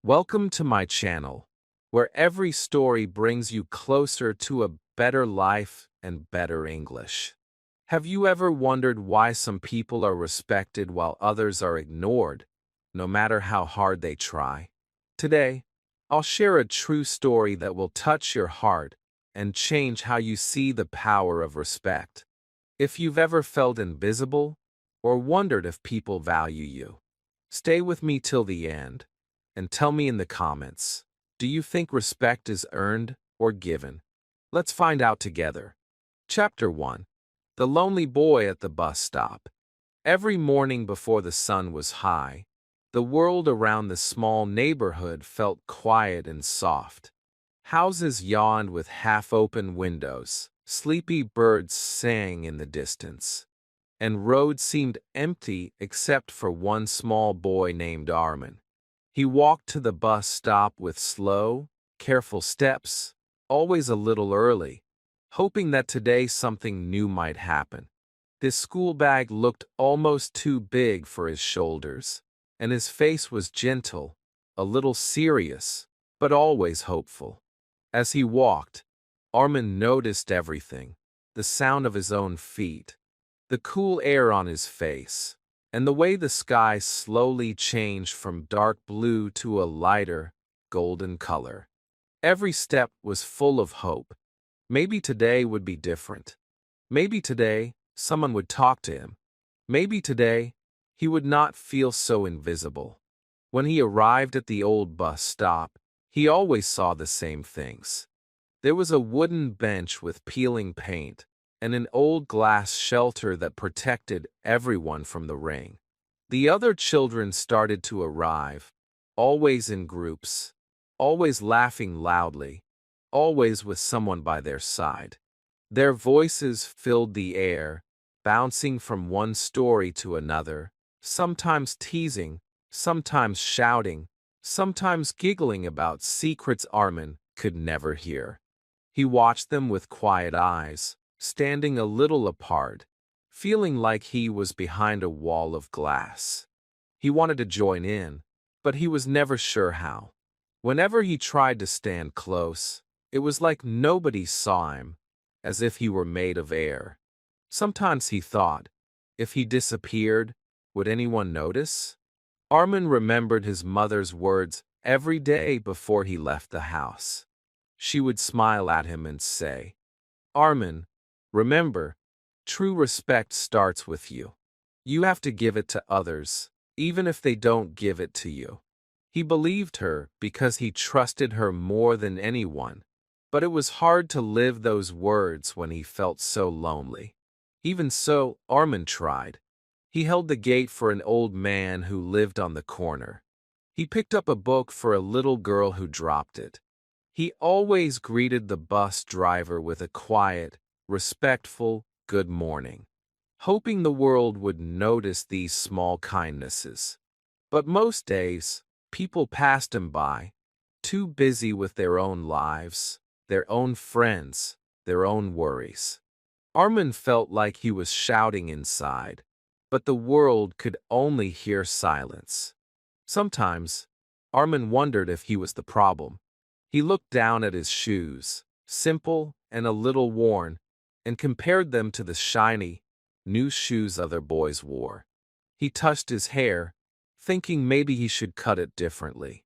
Welcome to my channel, where every story brings you closer to a better life and better English. Have you ever wondered why some people are respected while others are ignored, no matter how hard they try? Today, I'll share a true story that will touch your heart and change how you see the power of respect. If you've ever felt invisible or wondered if people value you, stay with me till the end. And tell me in the comments, do you think respect is earned or given? Let's find out together. Chapter 1. The Lonely Boy at the Bus Stop. Every morning before the sun was high, the world around the small neighborhood felt quiet and soft. Houses yawned with half-open windows, sleepy birds sang in the distance, and roads seemed empty except for one small boy named Armin. He walked to the bus stop with slow, careful steps, always a little early, hoping that today something new might happen. His school bag looked almost too big for his shoulders, and his face was gentle, a little serious, but always hopeful. As he walked, Armin noticed everything: the sound of his own feet, the cool air on his face, and the way the sky slowly changed from dark blue to a lighter, golden color. Every step was full of hope. Maybe today would be different. Maybe today someone would talk to him. Maybe today he would not feel so invisible. When he arrived at the old bus stop, he always saw the same things. There was a wooden bench with peeling paint, and an old glass shelter that protected everyone from the rain. The other children started to arrive, always in groups, always laughing loudly, always with someone by their side. Their voices filled the air, bouncing from one story to another, sometimes teasing, sometimes shouting, sometimes giggling about secrets Armin could never hear. He watched them with quiet eyes, standing a little apart, feeling like he was behind a wall of glass. He wanted to join in, but he was never sure how. Whenever he tried to stand close, it was like nobody saw him, as if he were made of air. Sometimes he thought, if he disappeared, would anyone notice? Armin remembered his mother's words every day before he left the house. She would smile at him and say, "Armin, remember, true respect starts with you. You have to give it to others, even if they don't give it to you." He believed her because he trusted her more than anyone, but it was hard to live those words when he felt so lonely. Even so, Armin tried. He held the gate for an old man who lived on the corner. He picked up a book for a little girl who dropped it. He always greeted the bus driver with a quiet, respectful good morning, hoping the world would notice these small kindnesses. But most days, people passed him by, too busy with their own lives, their own friends, their own worries. Armin felt like he was shouting inside, but the world could only hear silence. Sometimes, Armin wondered if he was the problem. He looked down at his shoes, simple and a little worn, and compared them to the shiny, new shoes other boys wore. He touched his hair, thinking maybe he should cut it differently.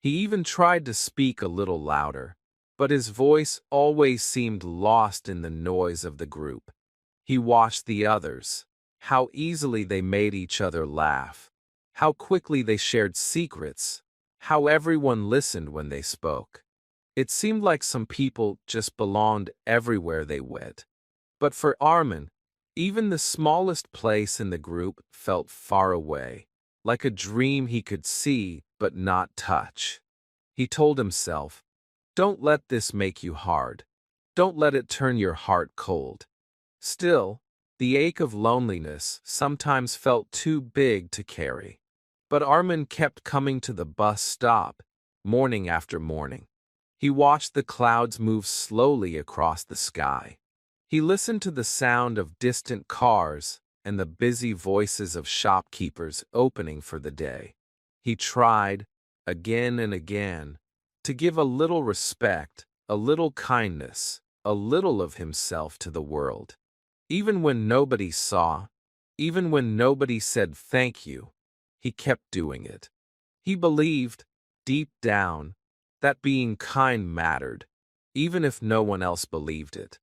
He even tried to speak a little louder, but his voice always seemed lost in the noise of the group. He watched the others, how easily they made each other laugh, how quickly they shared secrets, how everyone listened when they spoke. It seemed like some people just belonged everywhere they went. But for Armin, even the smallest place in the group felt far away, like a dream he could see but not touch. He told himself, "Don't let this make you hard. Don't let it turn your heart cold." Still, the ache of loneliness sometimes felt too big to carry. But Armin kept coming to the bus stop, morning after morning. He watched the clouds move slowly across the sky. He listened to the sound of distant cars and the busy voices of shopkeepers opening for the day. He tried, again and again, to give a little respect, a little kindness, a little of himself to the world. Even when nobody saw, even when nobody said thank you, he kept doing it. He believed, deep down, that being kind mattered, even if no one else believed it.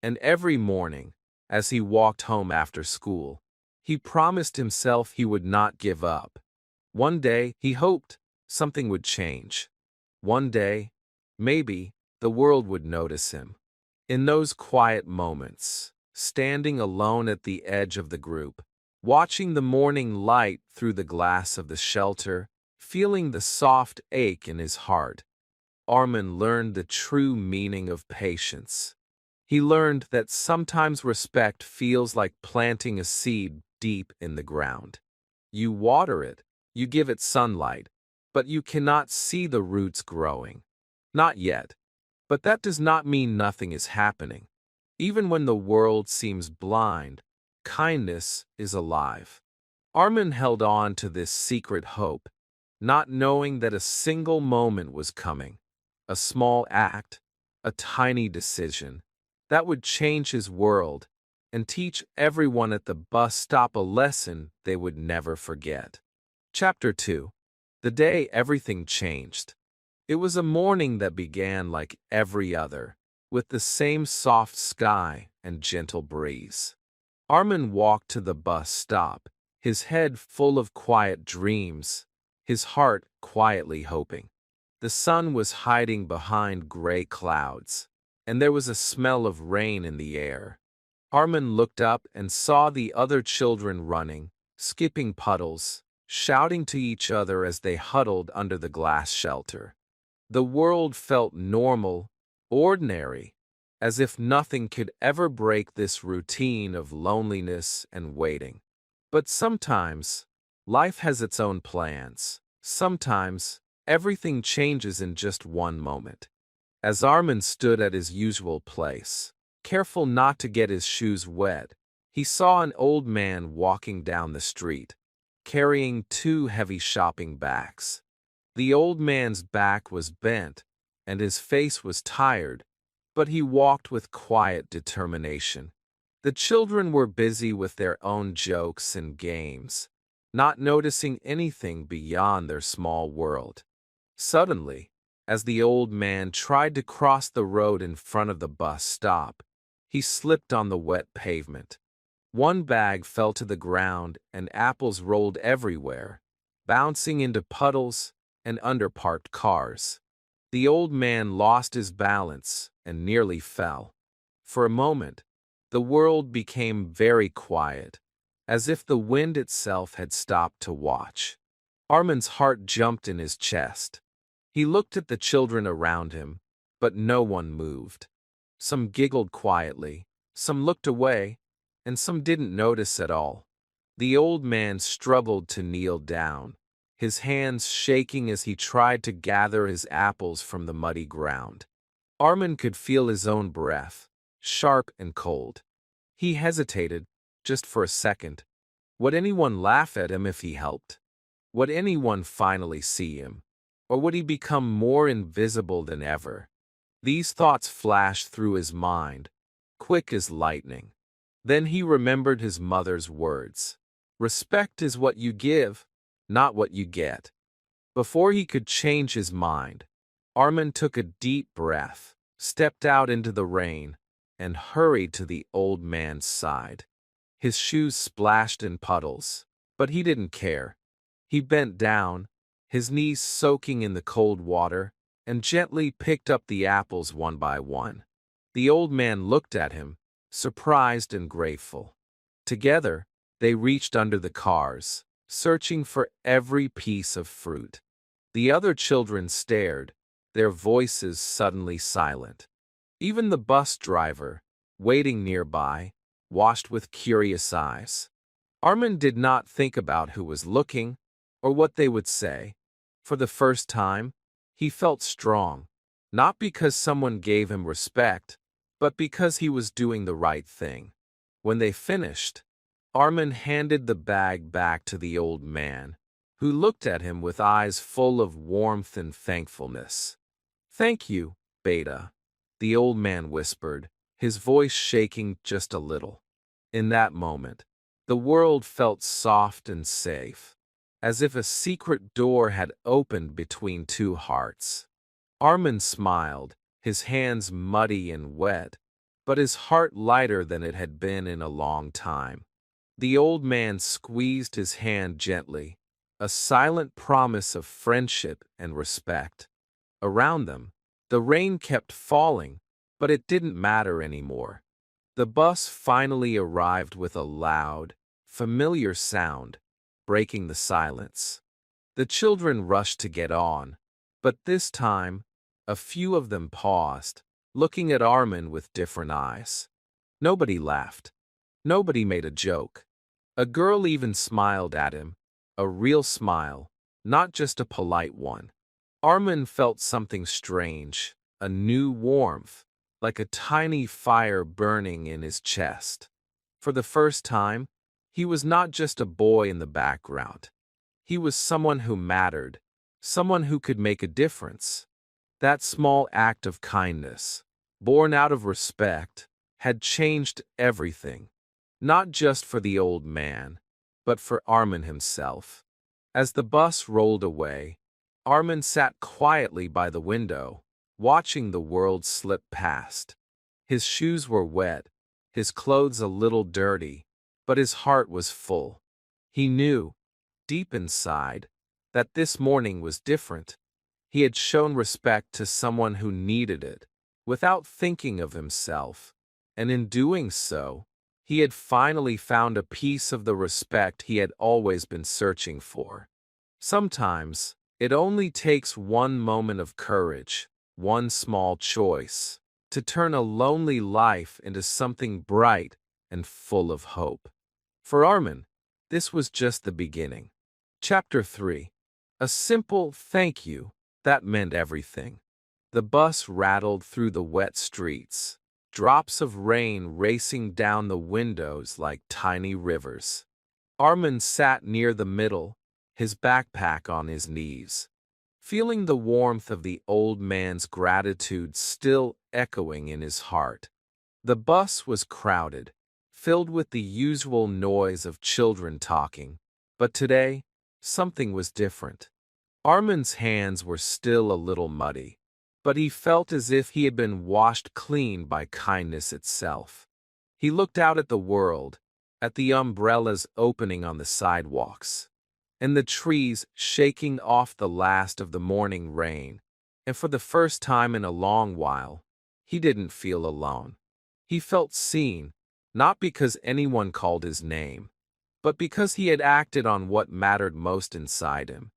And every morning, as he walked home after school, he promised himself he would not give up. One day, he hoped, something would change. One day, maybe, the world would notice him. In those quiet moments, standing alone at the edge of the group, watching the morning light through the glass of the shelter, feeling the soft ache in his heart, Armin learned the true meaning of patience. He learned that sometimes respect feels like planting a seed deep in the ground. You water it, you give it sunlight, but you cannot see the roots growing. Not yet. But that does not mean nothing is happening. Even when the world seems blind, kindness is alive. Armin held on to this secret hope, not knowing that a single moment was coming, a small act, a tiny decision, that would change his world and teach everyone at the bus stop a lesson they would never forget. Chapter 2. The day everything changed. It was a morning that began like every other, with the same soft sky and gentle breeze. Armin walked to the bus stop, his head full of quiet dreams, his heart quietly hoping. The sun was hiding behind gray clouds, and there was a smell of rain in the air. Armin looked up and saw the other children running, skipping puddles, shouting to each other as they huddled under the glass shelter. The world felt normal, ordinary, as if nothing could ever break this routine of loneliness and waiting. But sometimes, life has its own plans. Sometimes, everything changes in just one moment. As Armin stood at his usual place, careful not to get his shoes wet, he saw an old man walking down the street, carrying 2 heavy shopping bags. The old man's back was bent, and his face was tired, but he walked with quiet determination. The children were busy with their own jokes and games, not noticing anything beyond their small world. Suddenly, as the old man tried to cross the road in front of the bus stop, he slipped on the wet pavement. One bag fell to the ground and apples rolled everywhere, bouncing into puddles and under parked cars. The old man lost his balance and nearly fell. For a moment, the world became very quiet, as if the wind itself had stopped to watch. Armin's heart jumped in his chest. He looked at the children around him, but no one moved. Some giggled quietly, some looked away, and some didn't notice at all. The old man struggled to kneel down, his hands shaking as he tried to gather his apples from the muddy ground. Armin could feel his own breath, sharp and cold. He hesitated, just for a second. Would anyone laugh at him if he helped? Would anyone finally see him? Or would he become more invisible than ever? These thoughts flashed through his mind, quick as lightning. Then he remembered his mother's words. Respect is what you give, not what you get. Before he could change his mind, Armin took a deep breath, stepped out into the rain, and hurried to the old man's side. His shoes splashed in puddles, but he didn't care. He bent down, his knees soaking in the cold water, and gently picked up the apples one by one. The old man looked at him, surprised and grateful. Together, they reached under the cars, searching for every piece of fruit. The other children stared, their voices suddenly silent. Even the bus driver, waiting nearby, watched with curious eyes. Armin did not think about who was looking or what they would say. For the first time, he felt strong, not because someone gave him respect, but because he was doing the right thing. When they finished, Armin handed the bag back to the old man, who looked at him with eyes full of warmth and thankfulness. "Thank you, Beta," the old man whispered, his voice shaking just a little. In that moment, the world felt soft and safe, as if a secret door had opened between two hearts. Armin smiled, his hands muddy and wet, but his heart lighter than it had been in a long time. The old man squeezed his hand gently, a silent promise of friendship and respect. Around them, the rain kept falling, but it didn't matter anymore. The bus finally arrived with a loud, familiar sound, breaking the silence. The children rushed to get on, but this time, a few of them paused, looking at Armin with different eyes. Nobody laughed. Nobody made a joke. A girl even smiled at him, a real smile, not just a polite one. Armin felt something strange, a new warmth, like a tiny fire burning in his chest. For the first time, he was not just a boy in the background. He was someone who mattered, someone who could make a difference. That small act of kindness, born out of respect, had changed everything, not just for the old man, but for Armin himself. As the bus rolled away, Armin sat quietly by the window, watching the world slip past. His shoes were wet, his clothes a little dirty, but his heart was full. He knew, deep inside, that this morning was different. He had shown respect to someone who needed it, without thinking of himself, and in doing so, he had finally found a piece of the respect he had always been searching for. Sometimes, it only takes one moment of courage, one small choice, to turn a lonely life into something bright and full of hope. For Armin, this was just the beginning. Chapter 3. A simple thank you that meant everything. The bus rattled through the wet streets, drops of rain racing down the windows like tiny rivers. Armin sat near the middle, his backpack on his knees, feeling the warmth of the old man's gratitude still echoing in his heart. The bus was crowded, filled with the usual noise of children talking, but today, something was different. Armin's hands were still a little muddy, but he felt as if he had been washed clean by kindness itself. He looked out at the world, at the umbrellas opening on the sidewalks, and the trees shaking off the last of the morning rain, and for the first time in a long while, he didn't feel alone. He felt seen, not because anyone called his name, but because he had acted on what mattered most inside him.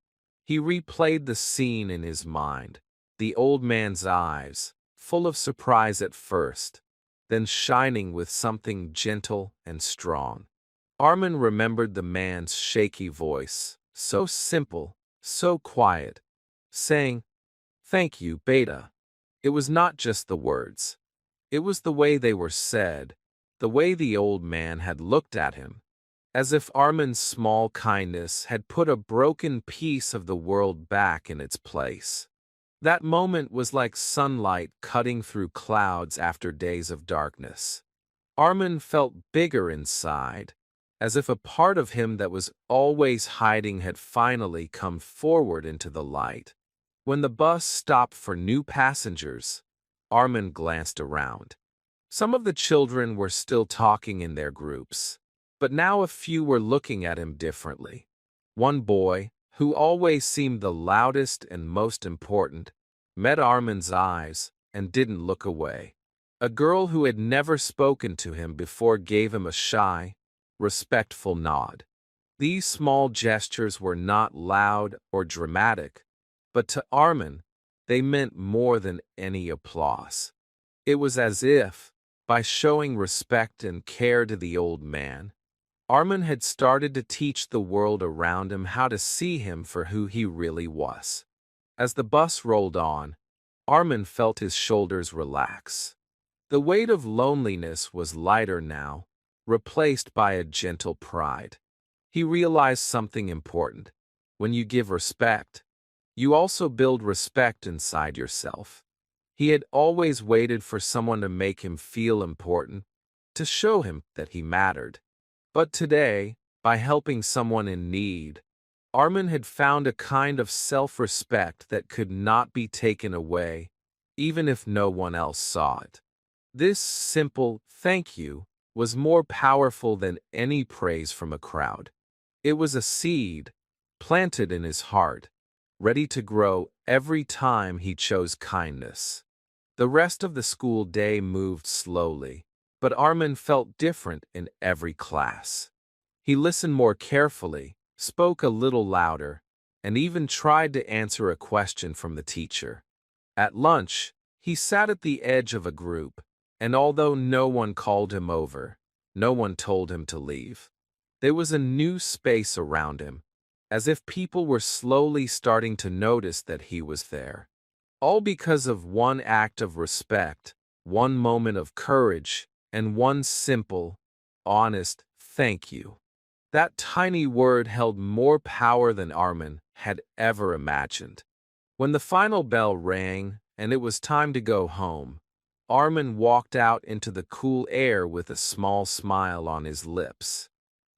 He replayed the scene in his mind, the old man's eyes, full of surprise at first, then shining with something gentle and strong. Armin remembered the man's shaky voice, so simple, so quiet, saying, "Thank you, Beta." It was not just the words. It was the way they were said, the way the old man had looked at him, as if Armin's small kindness had put a broken piece of the world back in its place. That moment was like sunlight cutting through clouds after days of darkness. Armin felt bigger inside, as if a part of him that was always hiding had finally come forward into the light. When the bus stopped for new passengers, Armin glanced around. Some of the children were still talking in their groups, but now a few were looking at him differently. One boy, who always seemed the loudest and most important, met Armin's eyes and didn't look away. A girl who had never spoken to him before gave him a shy, respectful nod. These small gestures were not loud or dramatic, but to Armin, they meant more than any applause. It was as if, by showing respect and care to the old man, Armin had started to teach the world around him how to see him for who he really was. As the bus rolled on, Armin felt his shoulders relax. The weight of loneliness was lighter now, replaced by a gentle pride. He realized something important. When you give respect, you also build respect inside yourself. He had always waited for someone to make him feel important, to show him that he mattered. But today, by helping someone in need, Armin had found a kind of self-respect that could not be taken away, even if no one else saw it. This simple thank you was more powerful than any praise from a crowd. It was a seed planted in his heart, ready to grow every time he chose kindness. The rest of the school day moved slowly, but Armin felt different in every class. He listened more carefully, spoke a little louder, and even tried to answer a question from the teacher. At lunch, he sat at the edge of a group, and although no one called him over, no one told him to leave. There was a new space around him, as if people were slowly starting to notice that he was there. All because of one act of respect, one moment of courage, and one simple, honest thank you. That tiny word held more power than Armin had ever imagined. When the final bell rang and it was time to go home, Armin walked out into the cool air with a small smile on his lips.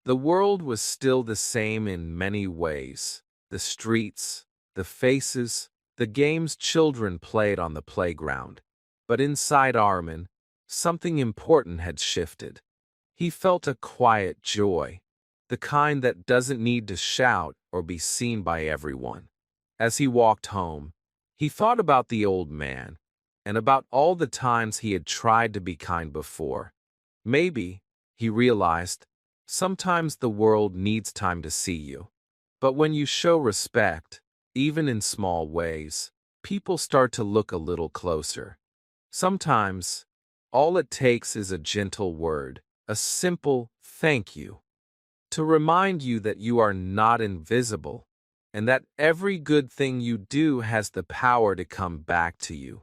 The world was still the same in many ways. The streets, the faces, the games children played on the playground. But inside Armin, something important had shifted. He felt a quiet joy, the kind that doesn't need to shout or be seen by everyone. As he walked home, he thought about the old man and about all the times he had tried to be kind before. Maybe, he realized, sometimes the world needs time to see you. But when you show respect, even in small ways, people start to look a little closer. Sometimes, all it takes is a gentle word, a simple thank you, to remind you that you are not invisible, and that every good thing you do has the power to come back to you,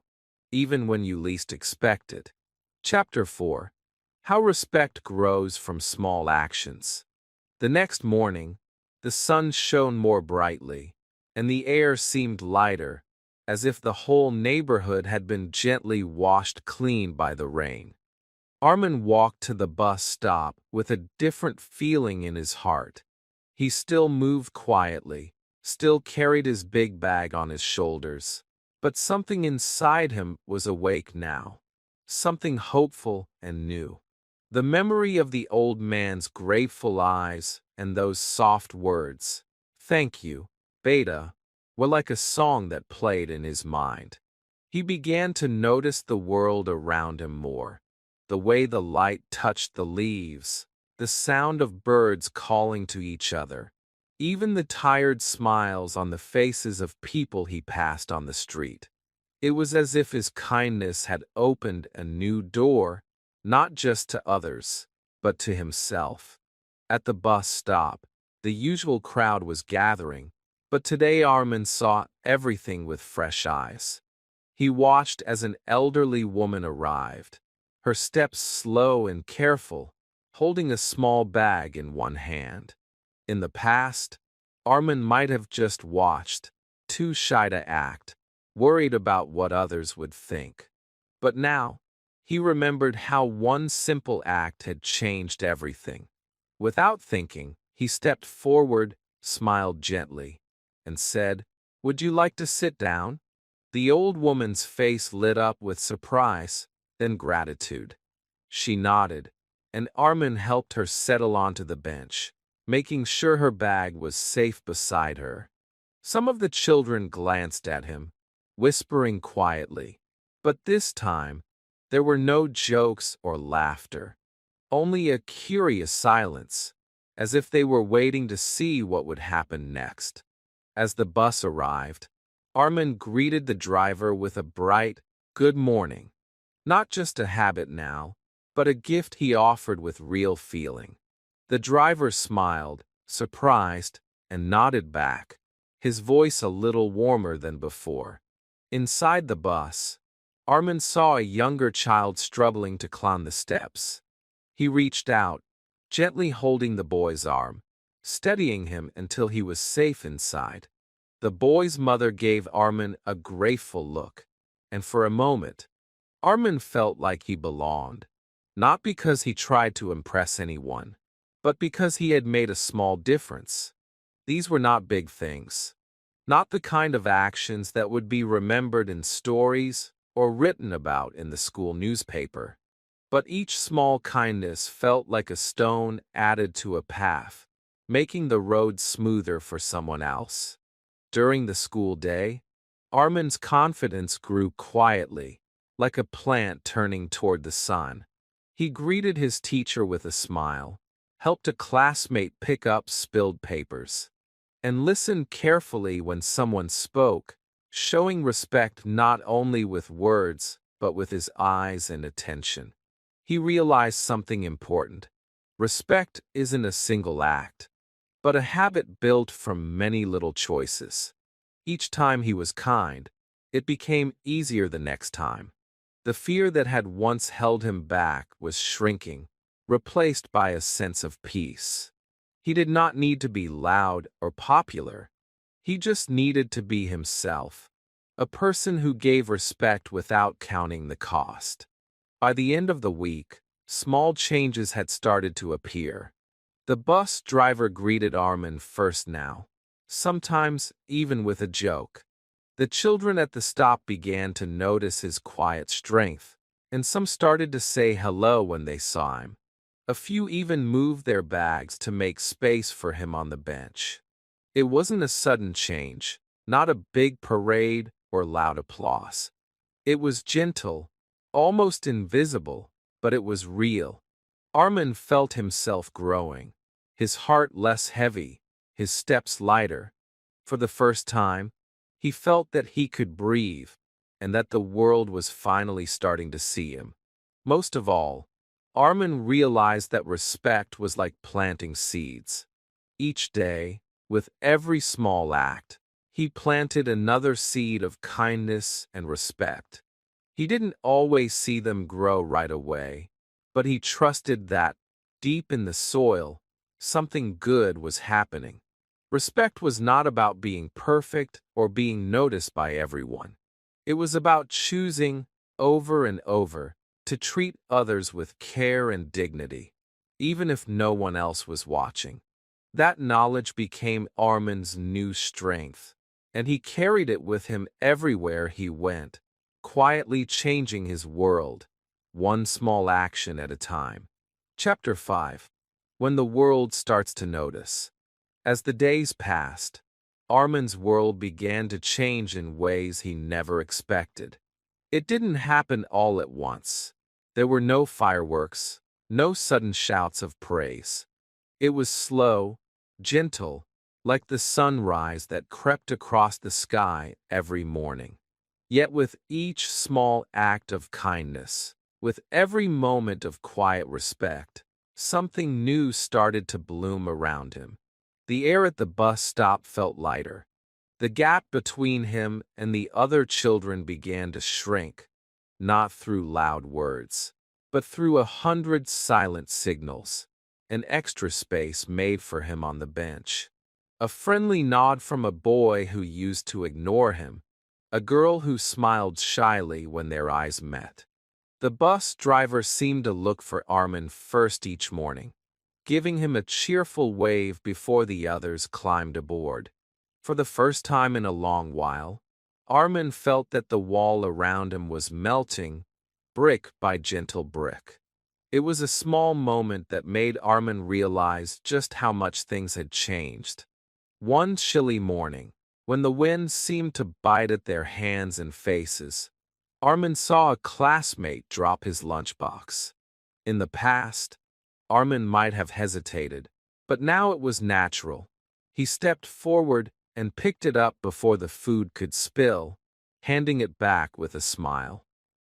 even when you least expect it. Chapter 4. How Respect Grows from Small Actions. The next morning, the sun shone more brightly, and the air seemed lighter, as if the whole neighborhood had been gently washed clean by the rain. Armin walked to the bus stop with a different feeling in his heart. He still moved quietly, still carried his big bag on his shoulders, but something inside him was awake now, something hopeful and new. The memory of the old man's grateful eyes and those soft words, "Thank you, Beta," were like a song that played in his mind. He began to notice the world around him more, the way the light touched the leaves, the sound of birds calling to each other, even the tired smiles on the faces of people he passed on the street. It was as if his kindness had opened a new door, not just to others, but to himself. At the bus stop, the usual crowd was gathering, but today Armin saw everything with fresh eyes. He watched as an elderly woman arrived, her steps slow and careful, holding a small bag in one hand. In the past, Armin might have just watched, too shy to act, worried about what others would think. But now, he remembered how one simple act had changed everything. Without thinking, he stepped forward, smiled gently, and said, "Would you like to sit down?" The old woman's face lit up with surprise, then gratitude. She nodded, and Armin helped her settle onto the bench, making sure her bag was safe beside her. Some of the children glanced at him, whispering quietly, but this time, there were no jokes or laughter, only a curious silence, as if they were waiting to see what would happen next. As the bus arrived, Armin greeted the driver with a bright, "Good morning." Not just a habit now, but a gift he offered with real feeling. The driver smiled, surprised, and nodded back, his voice a little warmer than before. Inside the bus, Armin saw a younger child struggling to climb the steps. He reached out, gently holding the boy's arm, steadying him until he was safe inside. The boy's mother gave Armin a grateful look, and for a moment, Armin felt like he belonged, not because he tried to impress anyone, but because he had made a small difference. These were not big things, not the kind of actions that would be remembered in stories or written about in the school newspaper. But each small kindness felt like a stone added to a path, making the road smoother for someone else. During the school day, Armin's confidence grew quietly, like a plant turning toward the sun. He greeted his teacher with a smile, helped a classmate pick up spilled papers, and listened carefully when someone spoke, showing respect not only with words but with his eyes and attention. He realized something important. Respect isn't a single act, but a habit built from many little choices. Each time he was kind, it became easier the next time. The fear that had once held him back was shrinking, replaced by a sense of peace. He did not need to be loud or popular. He just needed to be himself, a person who gave respect without counting the cost. By the end of the week, small changes had started to appear. The bus driver greeted Armin first now, sometimes even with a joke. The children at the stop began to notice his quiet strength, and some started to say hello when they saw him. A few even moved their bags to make space for him on the bench. It wasn't a sudden change, not a big parade or loud applause. It was gentle, almost invisible, but it was real. Armin felt himself growing, his heart less heavy, his steps lighter. For the first time, he felt that he could breathe, and that the world was finally starting to see him. Most of all, Armin realized that respect was like planting seeds. Each day, with every small act, he planted another seed of kindness and respect. He didn't always see them grow right away, but he trusted that, deep in the soil, something good was happening. Respect was not about being perfect or being noticed by everyone. It was about choosing, over and over, to treat others with care and dignity, even if no one else was watching. That knowledge became Armin's new strength, and he carried it with him everywhere he went, quietly changing his world, one small action at a time. Chapter 5. When the world starts to notice. As the days passed, Armin's world began to change in ways he never expected. It didn't happen all at once. There were no fireworks, no sudden shouts of praise. It was slow, gentle, like the sunrise that crept across the sky every morning. Yet with each small act of kindness, with every moment of quiet respect, something new started to bloom around him. The air at the bus stop felt lighter. The gap between him and the other children began to shrink, not through loud words, but through 100 silent signals. An extra space made for him on the bench. A friendly nod from a boy who used to ignore him. A girl who smiled shyly when their eyes met. The bus driver seemed to look for Armin first each morning, giving him a cheerful wave before the others climbed aboard. For the first time in a long while, Armin felt that the wall around him was melting, brick by gentle brick. It was a small moment that made Armin realize just how much things had changed. One chilly morning, when the wind seemed to bite at their hands and faces, Armin saw a classmate drop his lunchbox. In the past, Armin might have hesitated, but now it was natural. He stepped forward and picked it up before the food could spill, handing it back with a smile.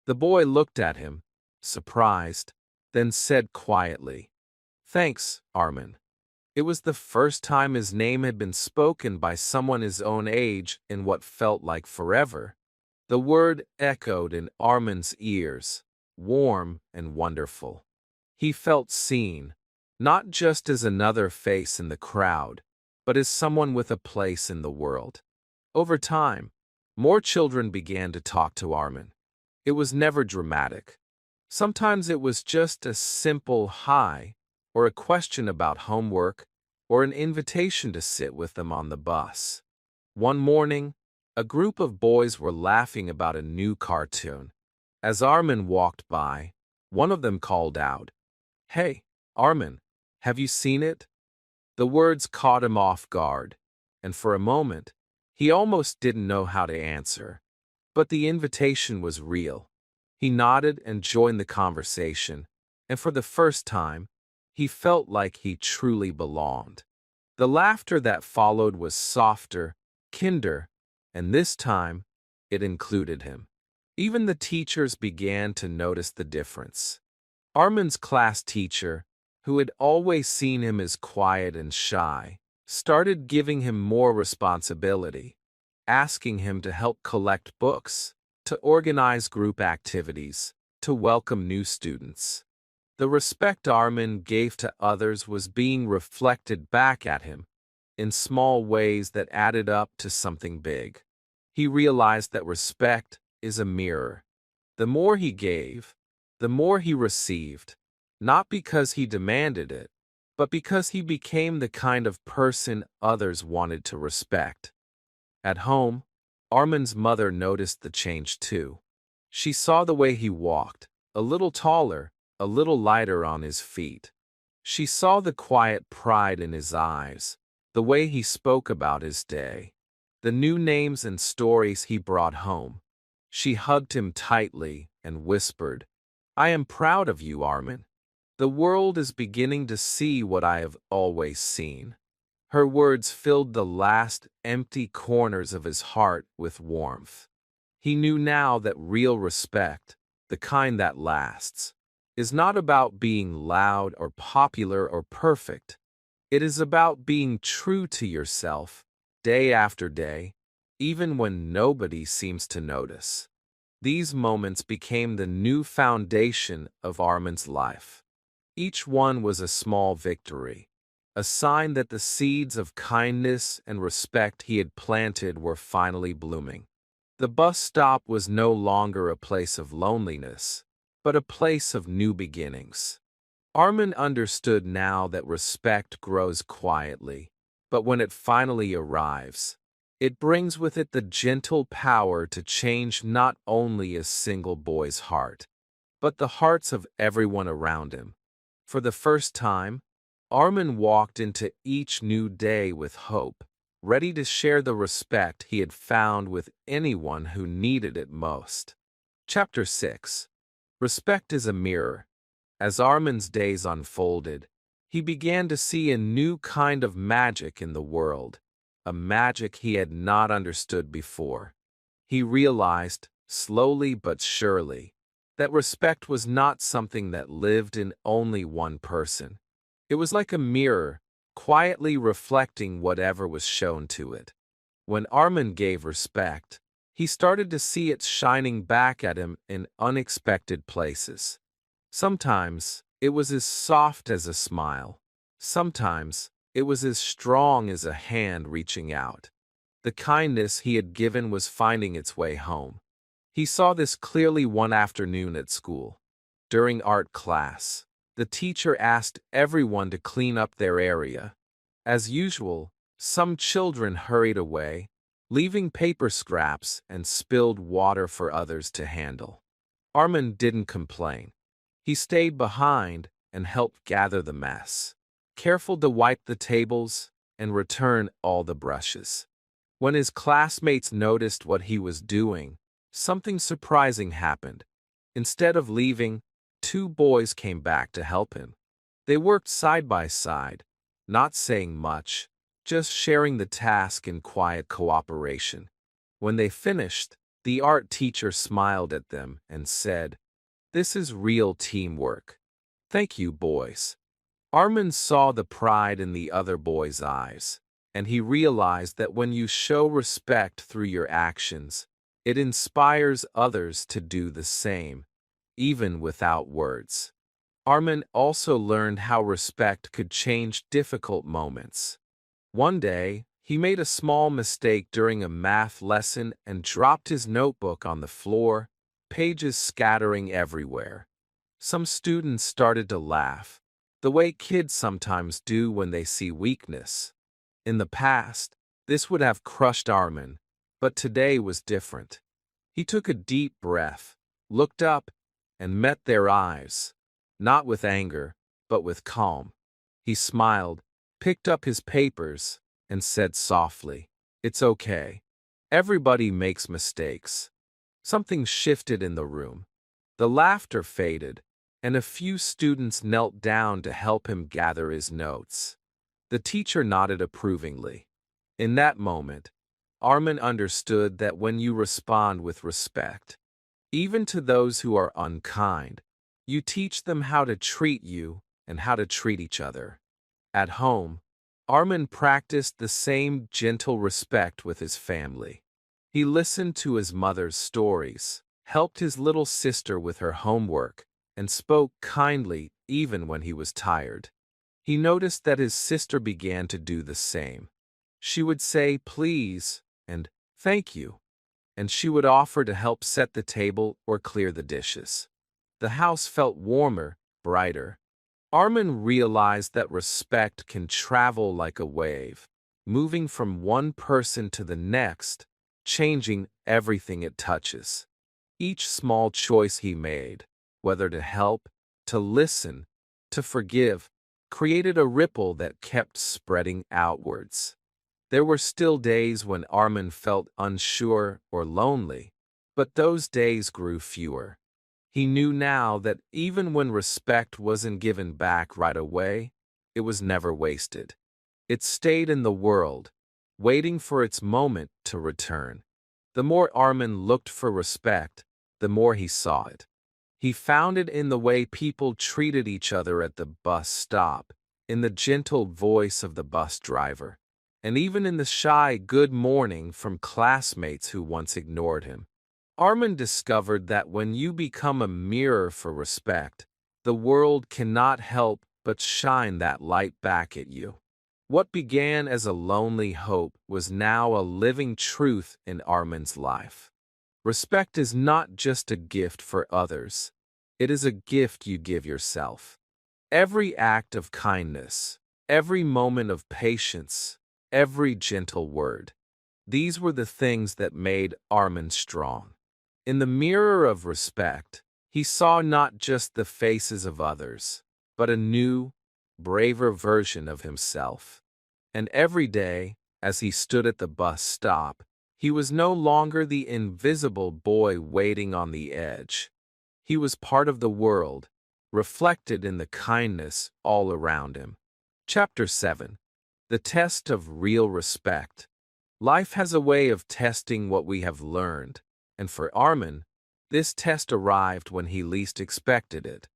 The boy looked at him, surprised, then said quietly, "Thanks, Armin." It was the first time his name had been spoken by someone his own age in what felt like forever. The word echoed in Armin's ears, warm and wonderful. He felt seen, not just as another face in the crowd, but as someone with a place in the world. Over time, more children began to talk to Armin. It was never dramatic. Sometimes it was just a simple hi, or a question about homework, or an invitation to sit with them on the bus. One morning, a group of boys were laughing about a new cartoon. As Armin walked by, one of them called out, "Hey, Armin, have you seen it?" The words caught him off guard, and for a moment, he almost didn't know how to answer. But the invitation was real. He nodded and joined the conversation, and for the first time, he felt like he truly belonged. The laughter that followed was softer, kinder, and this time, it included him. Even the teachers began to notice the difference. Armin's class teacher, who had always seen him as quiet and shy, started giving him more responsibility, asking him to help collect books, to organize group activities, to welcome new students. The respect Armin gave to others was being reflected back at him in small ways that added up to something big. He realized that respect is a mirror. The more he gave, the more he received, not because he demanded it, but because he became the kind of person others wanted to respect. At home, Armin's mother noticed the change too. She saw the way he walked, a little taller, a little lighter on his feet. She saw the quiet pride in his eyes, the way he spoke about his day, the new names and stories he brought home. She hugged him tightly and whispered, "I am proud of you, Armin. The world is beginning to see what I have always seen." Her words filled the last empty corners of his heart with warmth. He knew now that real respect, the kind that lasts, is not about being loud or popular or perfect. It is about being true to yourself, day after day, even when nobody seems to notice. These moments became the new foundation of Armin's life. Each one was a small victory, a sign that the seeds of kindness and respect he had planted were finally blooming. The bus stop was no longer a place of loneliness, but a place of new beginnings. Armin understood now that respect grows quietly, but when it finally arrives, it brings with it the gentle power to change not only a single boy's heart, but the hearts of everyone around him. For the first time, Armin walked into each new day with hope, ready to share the respect he had found with anyone who needed it most. Chapter 6. Respect is a mirror. As Armin's days unfolded, he began to see a new kind of magic in the world, a magic he had not understood before. He realized, slowly but surely, that respect was not something that lived in only one person. It was like a mirror, quietly reflecting whatever was shown to it. When Armin gave respect, he started to see it shining back at him in unexpected places. Sometimes it was as soft as a smile. Sometimes it was as strong as a hand reaching out. The kindness he had given was finding its way home. He saw this clearly one afternoon at school. During art class, the teacher asked everyone to clean up their area. As usual, some children hurried away, leaving paper scraps and spilled water for others to handle. Armin didn't complain. He stayed behind and helped gather the mess, careful to wipe the tables and return all the brushes. When his classmates noticed what he was doing, something surprising happened. Instead of leaving, two boys came back to help him. They worked side by side, not saying much, just sharing the task in quiet cooperation. When they finished, the art teacher smiled at them and said, "This is real teamwork. Thank you, boys." Armin saw the pride in the other boys' eyes, and he realized that when you show respect through your actions, it inspires others to do the same, even without words. Armin also learned how respect could change difficult moments. One day, he made a small mistake during a math lesson and dropped his notebook on the floor, pages scattering everywhere. Some students started to laugh, the way kids sometimes do when they see weakness. In the past, this would have crushed Armin, but today was different. He took a deep breath, looked up, and met their eyes, not with anger, but with calm. He smiled, picked up his papers, and said softly, "It's okay. Everybody makes mistakes." Something shifted in the room. The laughter faded, and a few students knelt down to help him gather his notes. The teacher nodded approvingly. In that moment, Armin understood that when you respond with respect, even to those who are unkind, you teach them how to treat you and how to treat each other. At home, Armin practiced the same gentle respect with his family. He listened to his mother's stories, helped his little sister with her homework, and spoke kindly even when he was tired. He noticed that his sister began to do the same. She would say please and thank you, and she would offer to help set the table or clear the dishes. The house felt warmer, brighter. Armin realized that respect can travel like a wave, moving from one person to the next, changing everything it touches. Each small choice he made, whether to help, to listen, to forgive, created a ripple that kept spreading outwards. There were still days when Armin felt unsure or lonely, but those days grew fewer. He knew now that even when respect wasn't given back right away, it was never wasted. It stayed in the world, waiting for its moment to return. The more Armin looked for respect, the more he saw it. He found it in the way people treated each other at the bus stop, in the gentle voice of the bus driver, and even in the shy good morning from classmates who once ignored him. Armin discovered that when you become a mirror for respect, the world cannot help but shine that light back at you. What began as a lonely hope was now a living truth in Armin's life. Respect is not just a gift for others, it is a gift you give yourself. Every act of kindness, every moment of patience, every gentle word, these were the things that made Armin strong. In the mirror of respect, he saw not just the faces of others, but a new, braver version of himself. And every day, as he stood at the bus stop, he was no longer the invisible boy waiting on the edge. He was part of the world, reflected in the kindness all around him. Chapter 7. The Test of Real Respect. Life has a way of testing what we have learned, and for Armin, this test arrived when he least expected it.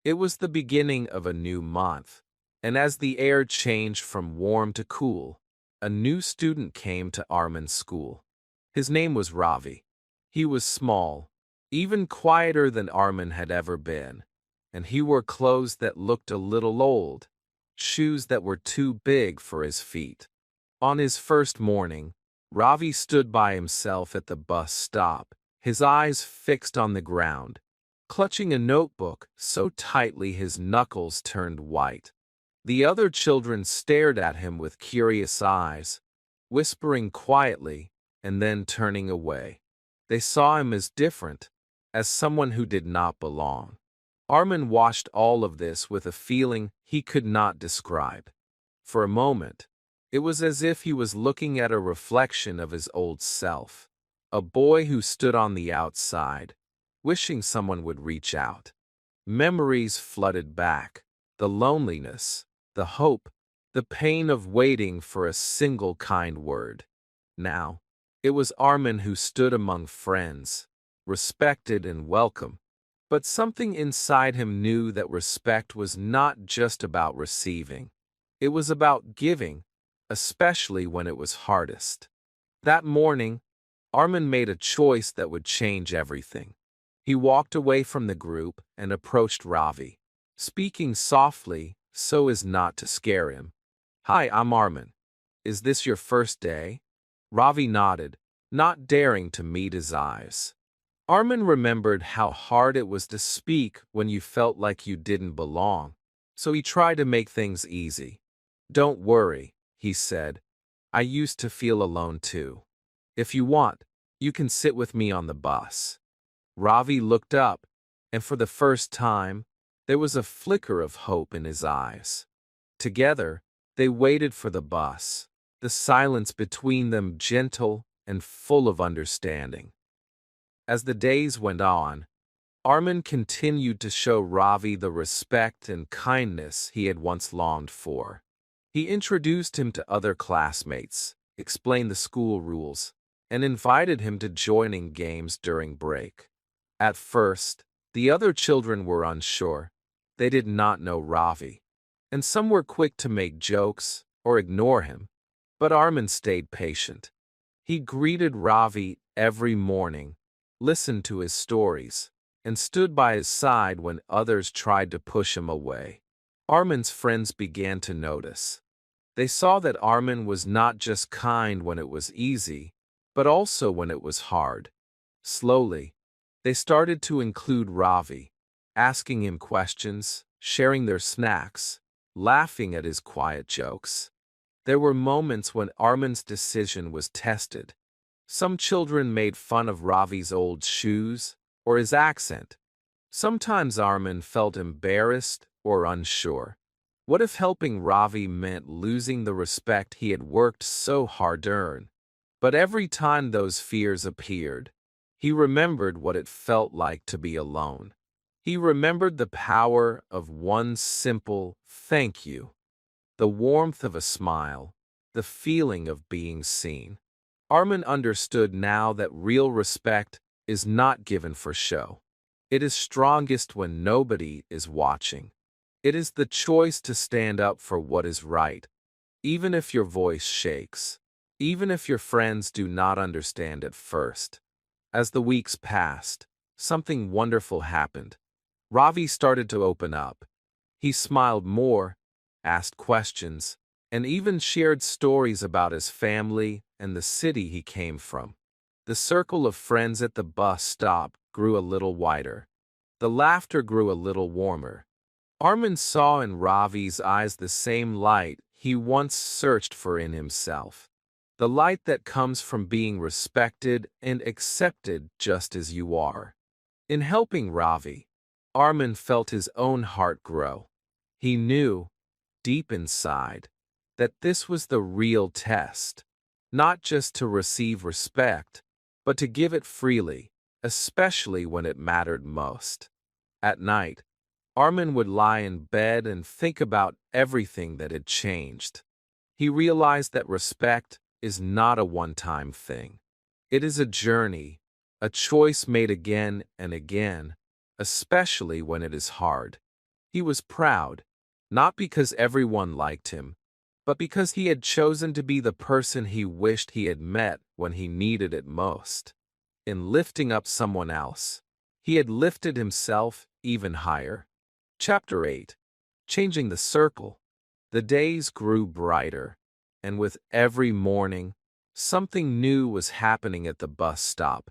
It was the beginning of a new month, and as the air changed from warm to cool, a new student came to Armin's school. His name was Ravi. He was small, even quieter than Armin had ever been, and he wore clothes that looked a little old, shoes that were too big for his feet. On his first morning, Ravi stood by himself at the bus stop, his eyes fixed on the ground, clutching a notebook so tightly his knuckles turned white. The other children stared at him with curious eyes, whispering quietly and then turning away. They saw him as different, as someone who did not belong. Armin watched all of this with a feeling he could not describe. For a moment, it was as if he was looking at a reflection of his old self, a boy who stood on the outside, wishing someone would reach out. Memories flooded back, the loneliness, the hope, the pain of waiting for a single kind word. Now, it was Armin who stood among friends, respected and welcome, but something inside him knew that respect was not just about receiving. It was about giving, especially when it was hardest. That morning, Armin made a choice that would change everything. He walked away from the group and approached Ravi. speaking softly so as not to scare him. "Hi, I'm Armin. Is this your first day?" Ravi nodded, not daring to meet his eyes. Armin remembered how hard it was to speak when you felt like you didn't belong, so he tried to make things easy. "Don't worry," he said. "I used to feel alone too. If you want, you can sit with me on the bus." Ravi looked up, and for the first time, there was a flicker of hope in his eyes. Together, they waited for the bus, the silence between them gentle and full of understanding. As the days went on, Armin continued to show Ravi the respect and kindness he had once longed for. He introduced him to other classmates, explained the school rules, and invited him to join in games during break. At first, the other children were unsure. They did not know Ravi, and some were quick to make jokes or ignore him. But Armin stayed patient. He greeted Ravi every morning, listened to his stories, and stood by his side when others tried to push him away. Armin's friends began to notice. They saw that Armin was not just kind when it was easy, but also when it was hard. Slowly, they started to include Ravi, asking him questions, sharing their snacks, laughing at his quiet jokes. There were moments when Armin's decision was tested. Some children made fun of Ravi's old shoes or his accent. Sometimes Armin felt embarrassed or unsure. What if helping Ravi meant losing the respect he had worked so hard to earn? But every time those fears appeared, he remembered what it felt like to be alone. He remembered the power of one simple thank you, the warmth of a smile, the feeling of being seen. Armin understood now that real respect is not given for show. It is strongest when nobody is watching. It is the choice to stand up for what is right, even if your voice shakes, even if your friends do not understand at first. As the weeks passed, something wonderful happened. Ravi started to open up. He smiled more, asked questions, and even shared stories about his family and the city he came from. The circle of friends at the bus stop grew a little wider. The laughter grew a little warmer. Armin saw in Ravi's eyes the same light he once searched for in himself. The light that comes from being respected and accepted just as you are. In helping Ravi, Armin felt his own heart grow. He knew, deep inside, that this was the real test, not just to receive respect, but to give it freely, especially when it mattered most. At night, Armin would lie in bed and think about everything that had changed. He realized that respect is not a one-time thing. It is a journey, a choice made again and again, especially when it is hard. He was proud, not because everyone liked him, but because he had chosen to be the person he wished he had met when he needed it most. In lifting up someone else, he had lifted himself even higher. Chapter 8. Changing the Circle. The days grew brighter, and with every morning, something new was happening at the bus stop.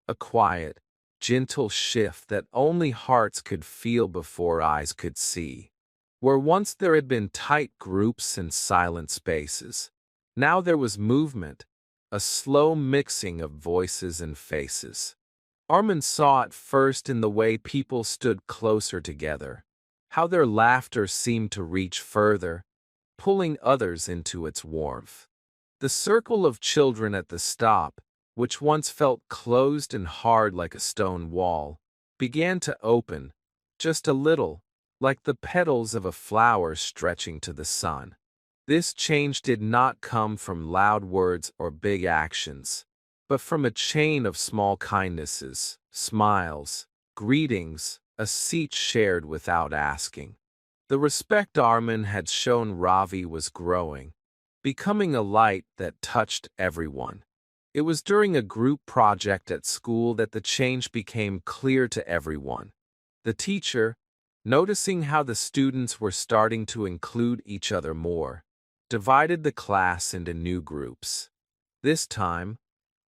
A quiet, gentle shift that only hearts could feel before eyes could see. Where once there had been tight groups and silent spaces, now there was movement, a slow mixing of voices and faces. Armin saw it first in the way people stood closer together, how their laughter seemed to reach further, pulling others into its warmth. The circle of children at the stop, which once felt closed and hard like a stone wall, began to open, just a little, like the petals of a flower stretching to the sun. This change did not come from loud words or big actions, but from a chain of small kindnesses, smiles, greetings, a seat shared without asking. The respect Armin had shown Ravi was growing, becoming a light that touched everyone. It was during a group project at school that the change became clear to everyone. The teacher, Noticing how the students were starting to include each other more, divided the class into new groups. This time,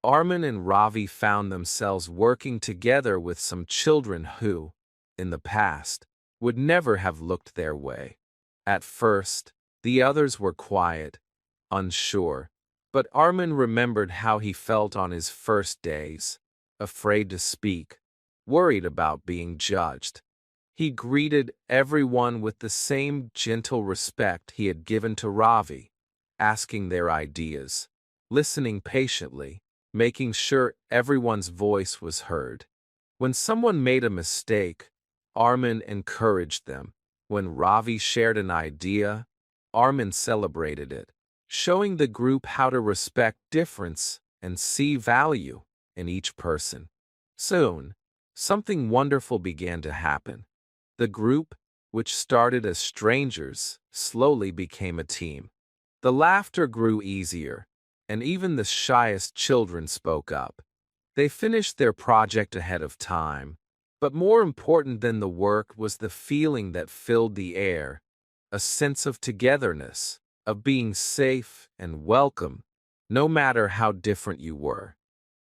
Armin and Ravi found themselves working together with some children who, in the past, would never have looked their way. At first, the others were quiet, unsure, but Armin remembered how he felt on his first days, afraid to speak, worried about being judged. He greeted everyone with the same gentle respect he had given to Ravi, asking their ideas, listening patiently, making sure everyone's voice was heard. When someone made a mistake, Armin encouraged them. When Ravi shared an idea, Armin celebrated it, showing the group how to respect difference and see value in each person. Soon, something wonderful began to happen. The group, which started as strangers, slowly became a team. The laughter grew easier, and even the shyest children spoke up. They finished their project ahead of time, but more important than the work was the feeling that filled the air, a sense of togetherness, of being safe and welcome, no matter how different you were.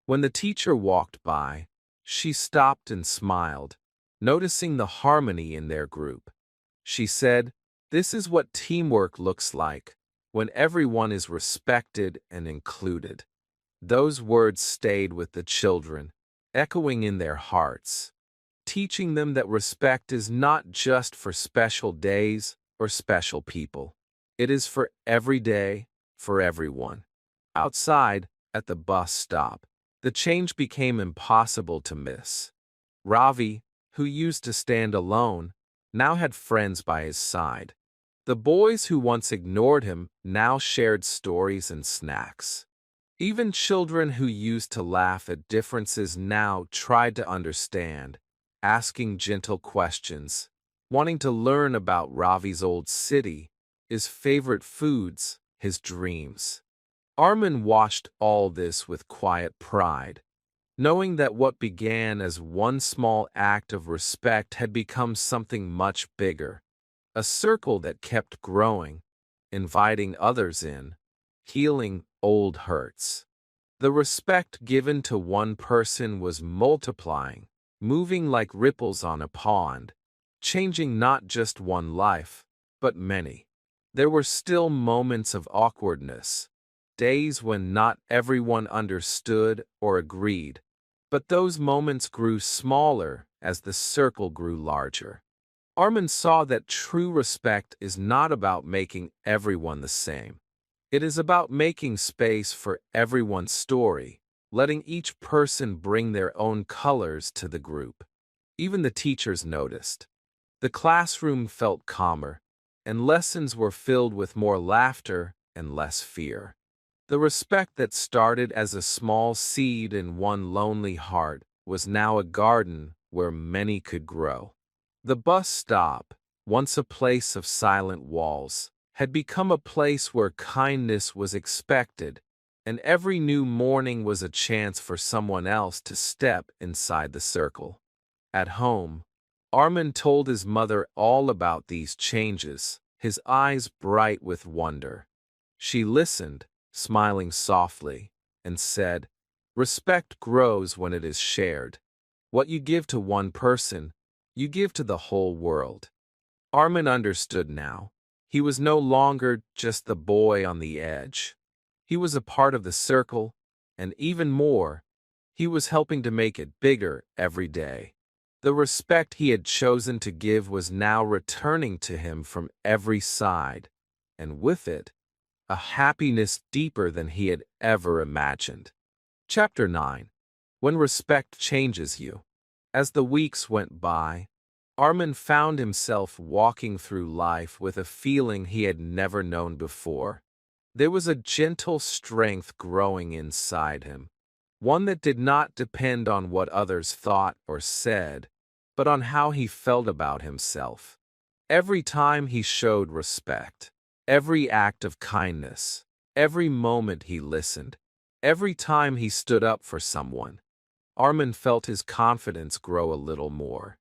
When the teacher walked by, she stopped and smiled, noticing the harmony in their group. She said, "This is what teamwork looks like, when everyone is respected and included." Those words stayed with the children, echoing in their hearts, teaching them that respect is not just for special days or special people. It is for every day, for everyone. Outside, at the bus stop, the change became impossible to miss. Ravi, who used to stand alone, now had friends by his side. The boys who once ignored him now shared stories and snacks. Even children who used to laugh at differences now tried to understand, asking gentle questions, wanting to learn about Ravi's old city, his favorite foods, his dreams. Armin watched all this with quiet pride, knowing that what began as one small act of respect had become something much bigger, a circle that kept growing, inviting others in, healing old hurts. The respect given to one person was multiplying, moving like ripples on a pond, changing not just one life, but many. There were still moments of awkwardness, days when not everyone understood or agreed, but those moments grew smaller as the circle grew larger. Armin saw that true respect is not about making everyone the same. It is about making space for everyone's story, letting each person bring their own colors to the group. Even the teachers noticed. The classroom felt calmer, and lessons were filled with more laughter and less fear. The respect that started as a small seed in one lonely heart was now a garden where many could grow. The bus stop, once a place of silent walls, had become a place where kindness was expected, and every new morning was a chance for someone else to step inside the circle. At home, Armin told his mother all about these changes, his eyes bright with wonder. She listened, smiling softly, and said, "Respect grows when it is shared. What you give to one person, you give to the whole world." Armin understood now. He was no longer just the boy on the edge. He was a part of the circle, and even more, he was helping to make it bigger every day. The respect he had chosen to give was now returning to him from every side, and with it, a happiness deeper than he had ever imagined. Chapter 9. When Respect Changes You. As the weeks went by, Armin found himself walking through life with a feeling he had never known before. There was a gentle strength growing inside him, one that did not depend on what others thought or said, but on how he felt about himself. Every time he showed respect, every act of kindness, every moment he listened, every time he stood up for someone, Armin felt his confidence grow a little more.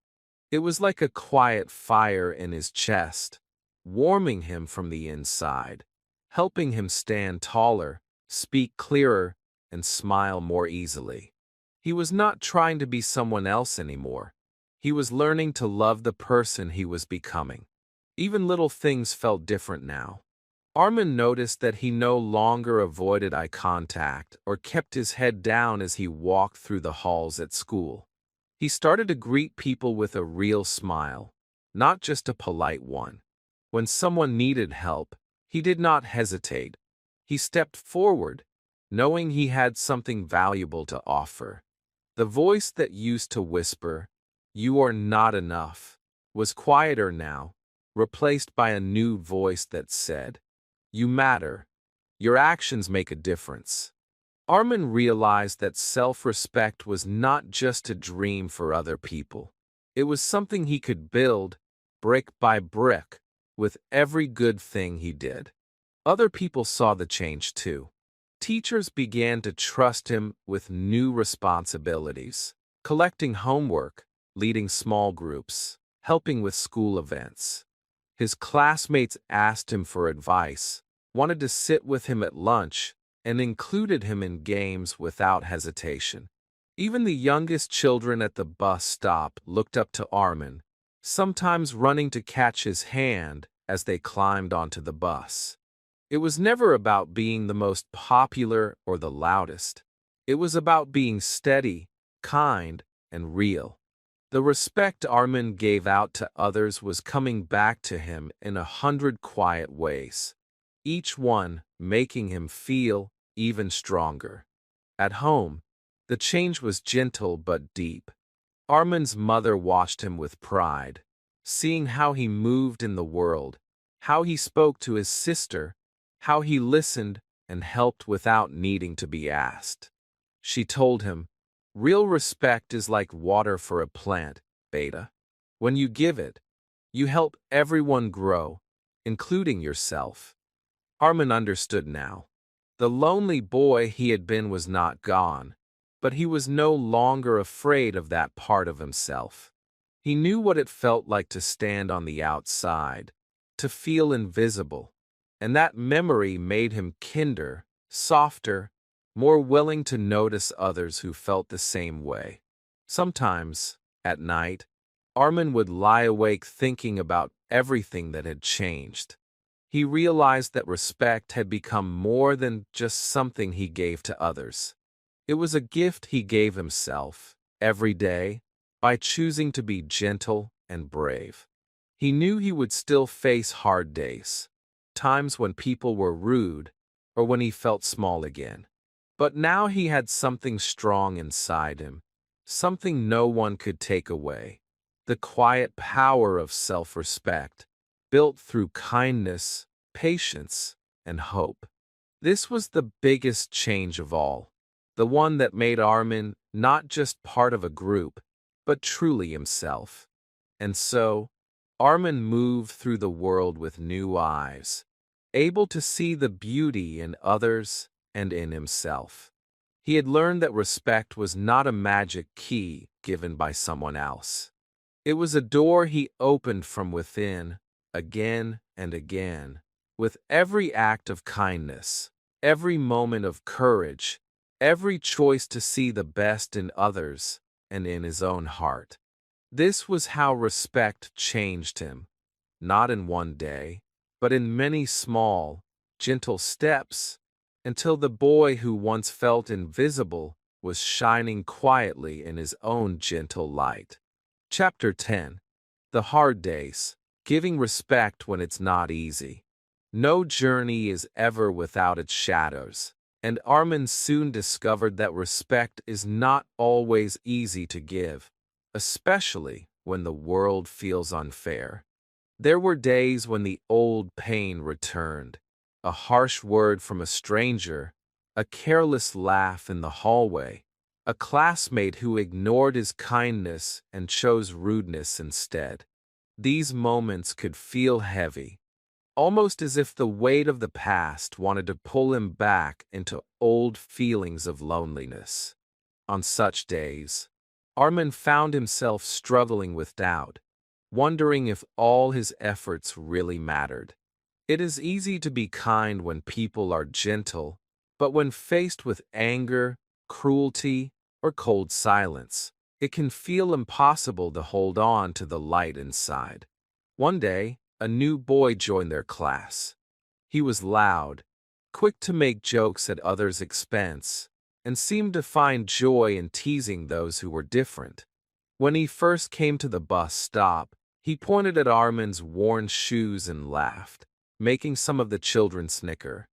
It was like a quiet fire in his chest, warming him from the inside, helping him stand taller, speak clearer, and smile more easily. He was not trying to be someone else anymore. He was learning to love the person he was becoming. Even little things felt different now. Armin noticed that he no longer avoided eye contact or kept his head down as he walked through the halls at school. He started to greet people with a real smile, not just a polite one. When someone needed help, he did not hesitate. He stepped forward, knowing he had something valuable to offer. The voice that used to whisper, "You are not enough," was quieter now, replaced by a new voice that said, "You matter. Your actions make a difference." Armin realized that self-respect was not just a dream for other people. It was something he could build, brick by brick, with every good thing he did. Other people saw the change too. Teachers began to trust him with new responsibilities, collecting homework, leading small groups, helping with school events. His classmates asked him for advice, wanted to sit with him at lunch, and included him in games without hesitation. Even the youngest children at the bus stop looked up to Armin, sometimes running to catch his hand as they climbed onto the bus. It was never about being the most popular or the loudest. It was about being steady, kind, and real. The respect Armin gave out to others was coming back to him in 100 quiet ways, each one making him feel even stronger. At home, the change was gentle but deep. Armin's mother watched him with pride, seeing how he moved in the world, how he spoke to his sister, how he listened and helped without needing to be asked. She told him, "Real respect is like water for a plant, Beta. When you give it, you help everyone grow, including yourself." Armin understood now. The lonely boy he had been was not gone, but he was no longer afraid of that part of himself. He knew what it felt like to stand on the outside, to feel invisible, and that memory made him kinder, softer, more willing to notice others who felt the same way. Sometimes, at night, Armin would lie awake thinking about everything that had changed. He realized that respect had become more than just something he gave to others. It was a gift he gave himself, every day, by choosing to be gentle and brave. He knew he would still face hard days, times when people were rude, or when he felt small again. But now he had something strong inside him, something no one could take away. The quiet power of self-respect, built through kindness, patience, and hope. This was the biggest change of all, the one that made Armin not just part of a group, but truly himself. And so, Armin moved through the world with new eyes, able to see the beauty in others and in himself. He had learned that respect was not a magic key given by someone else. It was a door he opened from within, again and again, with every act of kindness, every moment of courage, every choice to see the best in others and in his own heart. This was how respect changed him, not in one day, but in many small, gentle steps, until the boy who once felt invisible was shining quietly in his own gentle light. Chapter 10. The Hard Days. Giving respect when it's not easy. No journey is ever without its shadows, and Armin soon discovered that respect is not always easy to give, especially when the world feels unfair. There were days when the old pain returned, a harsh word from a stranger, a careless laugh in the hallway, a classmate who ignored his kindness and chose rudeness instead. These moments could feel heavy, almost as if the weight of the past wanted to pull him back into old feelings of loneliness. On such days, Armin found himself struggling with doubt, wondering if all his efforts really mattered. It is easy to be kind when people are gentle, but when faced with anger, cruelty, or cold silence, it can feel impossible to hold on to the light inside. One day, a new boy joined their class. He was loud, quick to make jokes at others' expense, and seemed to find joy in teasing those who were different. When he first came to the bus stop, he pointed at Armin's worn shoes and laughed, making some of the children snicker.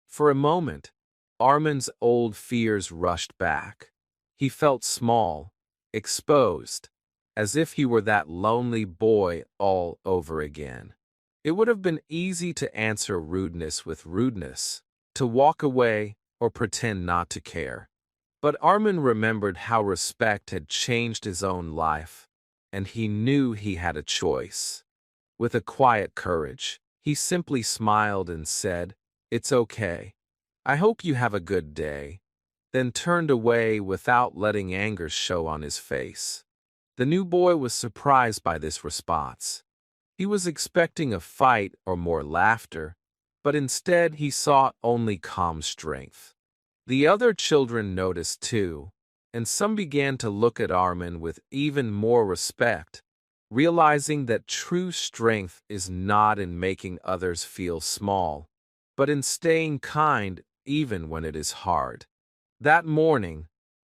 For a moment, Armin's old fears rushed back. He felt small, exposed, as if he were that lonely boy all over again. It would have been easy to answer rudeness with rudeness, to walk away or pretend not to care. But Armin remembered how respect had changed his own life, and he knew he had a choice. With a quiet courage, he simply smiled and said, "It's okay. I hope you have a good day," then turned away without letting anger show on his face. The new boy was surprised by this response. He was expecting a fight or more laughter, but instead he saw only calm strength. The other children noticed too, and some began to look at Armin with even more respect, realizing that true strength is not in making others feel small, but in staying kind even when it is hard. That morning,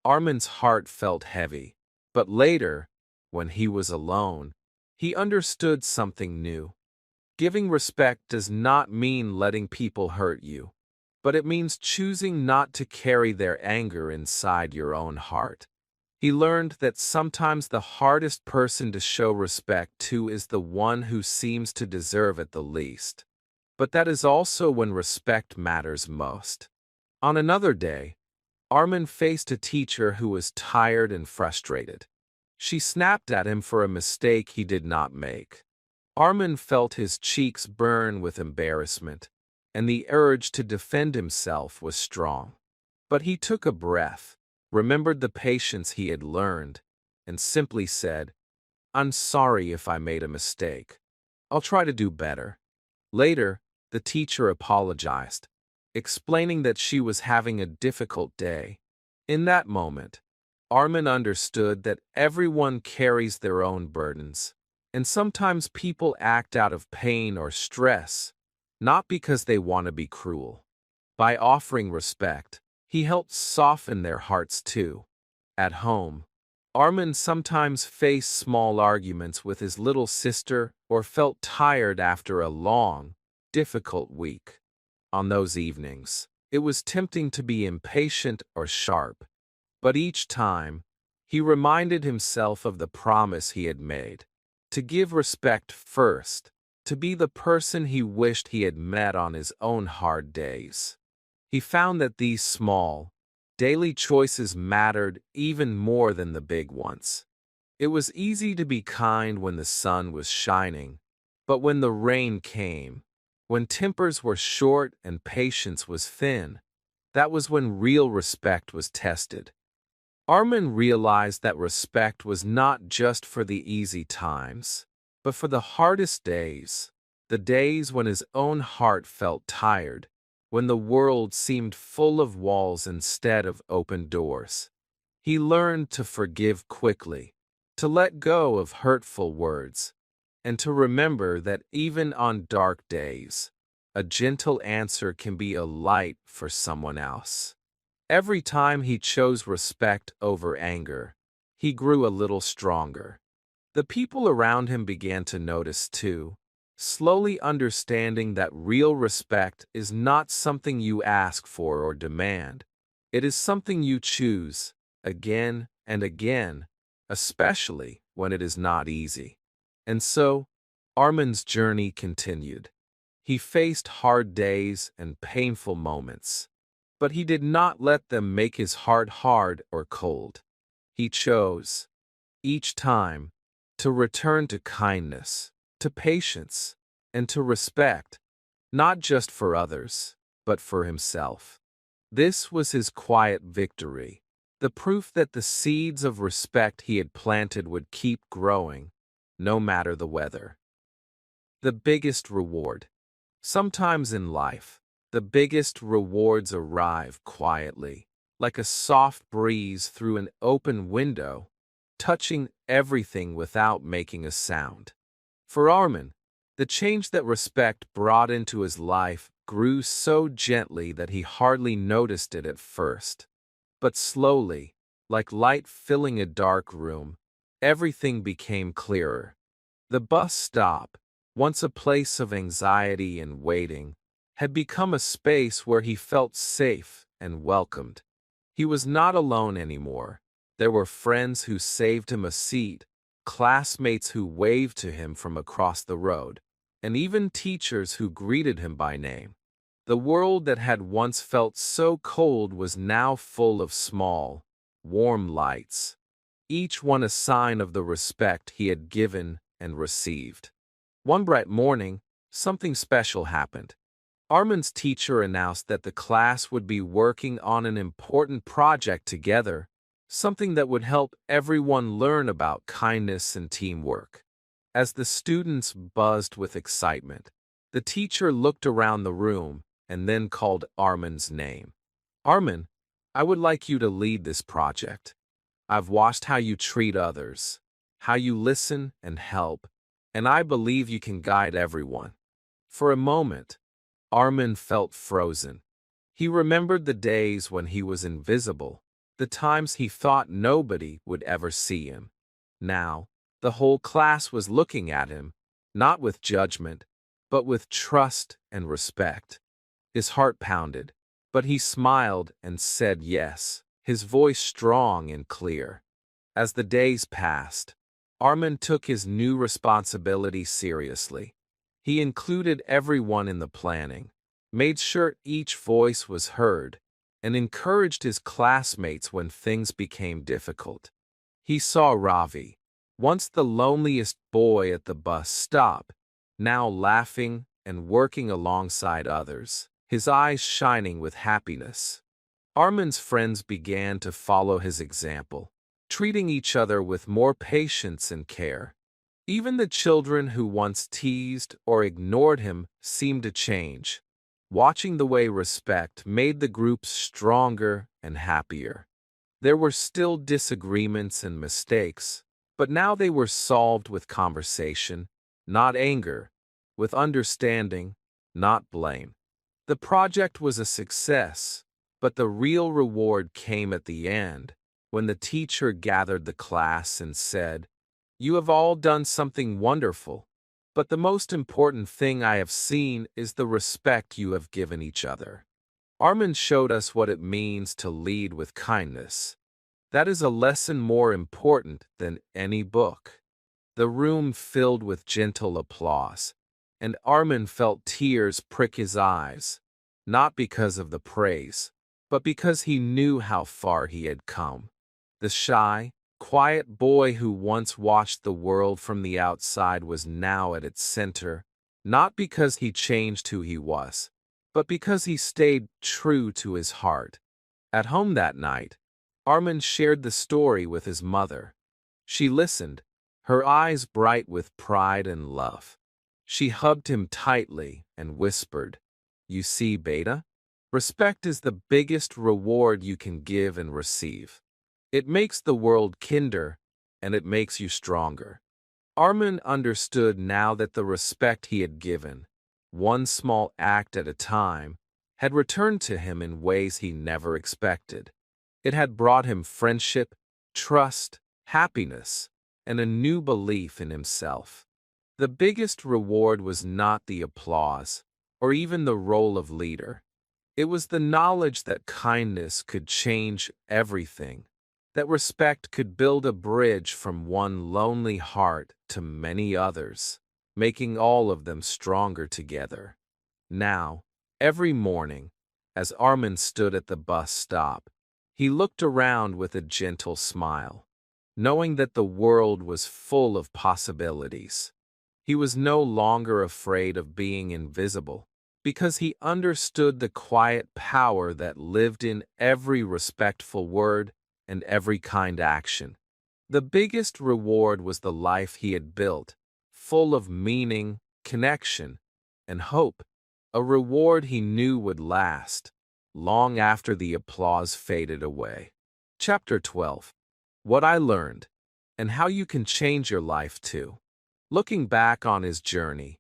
Armin's heart felt heavy, but later, when he was alone, he understood something new. Giving respect does not mean letting people hurt you, but it means choosing not to carry their anger inside your own heart. He learned that sometimes the hardest person to show respect to is the one who seems to deserve it the least. But that is also when respect matters most. On another day, Armin faced a teacher who was tired and frustrated. She snapped at him for a mistake he did not make. Armin felt his cheeks burn with embarrassment, and the urge to defend himself was strong. But he took a breath, remembered the patience he had learned, and simply said, "I'm sorry if I made a mistake. I'll try to do better." Later, the teacher apologized, explaining that she was having a difficult day. In that moment, Armin understood that everyone carries their own burdens, and sometimes people act out of pain or stress, not because they want to be cruel. By offering respect, he helped soften their hearts too. At home, Armin sometimes faced small arguments with his little sister or felt tired after a long, difficult week. On those evenings, it was tempting to be impatient or sharp, but each time, he reminded himself of the promise he had made, to give respect first, to be the person he wished he had met on his own hard days. He found that these small, daily choices mattered even more than the big ones. It was easy to be kind when the sun was shining, but when the rain came, when tempers were short and patience was thin, that was when real respect was tested. Armin realized that respect was not just for the easy times, but for the hardest days, the days when his own heart felt tired, when the world seemed full of walls instead of open doors. He learned to forgive quickly, to let go of hurtful words, and to remember that even on dark days, a gentle answer can be a light for someone else. Every time he chose respect over anger, he grew a little stronger. The people around him began to notice too, slowly understanding that real respect is not something you ask for or demand. It is something you choose, again and again, especially when it is not easy. And so, Armin's journey continued. He faced hard days and painful moments, but he did not let them make his heart hard or cold. He chose, each time, to return to kindness, to patience, and to respect, not just for others, but for himself. This was his quiet victory, the proof that the seeds of respect he had planted would keep growing, no matter the weather. The biggest reward. Sometimes in life, the biggest rewards arrive quietly, like a soft breeze through an open window, touching everything without making a sound. For Armin, the change that respect brought into his life grew so gently that he hardly noticed it at first. But slowly, like light filling a dark room, everything became clearer. The bus stop, once a place of anxiety and waiting, had become a space where he felt safe and welcomed. He was not alone anymore. There were friends who saved him a seat, classmates who waved to him from across the road, and even teachers who greeted him by name. The world that had once felt so cold was now full of small, warm lights, each one a sign of the respect he had given and received. One bright morning, something special happened. Armin's teacher announced that the class would be working on an important project together, something that would help everyone learn about kindness and teamwork. As the students buzzed with excitement, the teacher looked around the room and then called Armin's name. "Armin, I would like you to lead this project. I've watched how you treat others, how you listen and help, and I believe you can guide everyone." For a moment, Armin felt frozen. He remembered the days when he was invisible, the times he thought nobody would ever see him. Now, the whole class was looking at him, not with judgment, but with trust and respect. His heart pounded, but he smiled and said yes, his voice strong and clear. As the days passed, Armin took his new responsibility seriously. He included everyone in the planning, made sure each voice was heard, and encouraged his classmates when things became difficult. He saw Ravi, once the loneliest boy at the bus stop, now laughing and working alongside others, his eyes shining with happiness. Armin's friends began to follow his example, treating each other with more patience and care. Even the children who once teased or ignored him seemed to change, watching the way respect made the group stronger and happier. There were still disagreements and mistakes, but now they were solved with conversation, not anger, with understanding, not blame. The project was a success, but the real reward came at the end, when the teacher gathered the class and said, "You have all done something wonderful, but the most important thing I have seen is the respect you have given each other." Armin showed us what it means to lead with kindness. That is a lesson more important than any book. The room filled with gentle applause, and Armin felt tears prick his eyes, not because of the praise, but because he knew how far he had come. The shy, quiet boy who once watched the world from the outside was now at its center, not because he changed who he was, but because he stayed true to his heart. At home that night, Armin shared the story with his mother. She listened, her eyes bright with pride and love. She hugged him tightly and whispered, "You see, Beta? Respect is the biggest reward you can give and receive. It makes the world kinder, and it makes you stronger." Armin understood now that the respect he had given, one small act at a time, had returned to him in ways he never expected. It had brought him friendship, trust, happiness, and a new belief in himself. The biggest reward was not the applause, or even the role of leader. It was the knowledge that kindness could change everything, that respect could build a bridge from one lonely heart to many others, making all of them stronger together. Now, every morning, as Armin stood at the bus stop, he looked around with a gentle smile, knowing that the world was full of possibilities. He was no longer afraid of being invisible, because he understood the quiet power that lived in every respectful word and every kind action. The biggest reward was the life he had built, full of meaning, connection, and hope, a reward he knew would last, long after the applause faded away. Chapter 12. What I learned, and how you can change your life too. Looking back on his journey,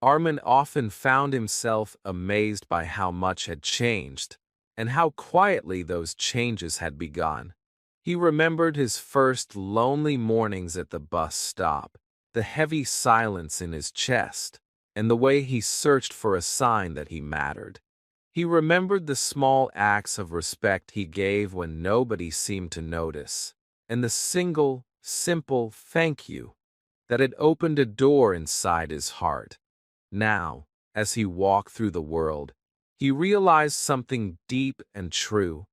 Armin often found himself amazed by how much had changed, and how quietly those changes had begun. He remembered his first lonely mornings at the bus stop, the heavy silence in his chest, and the way he searched for a sign that he mattered. He remembered the small acts of respect he gave when nobody seemed to notice, and the single, simple thank you that had opened a door inside his heart. Now, as he walked through the world, he realized something deep and true.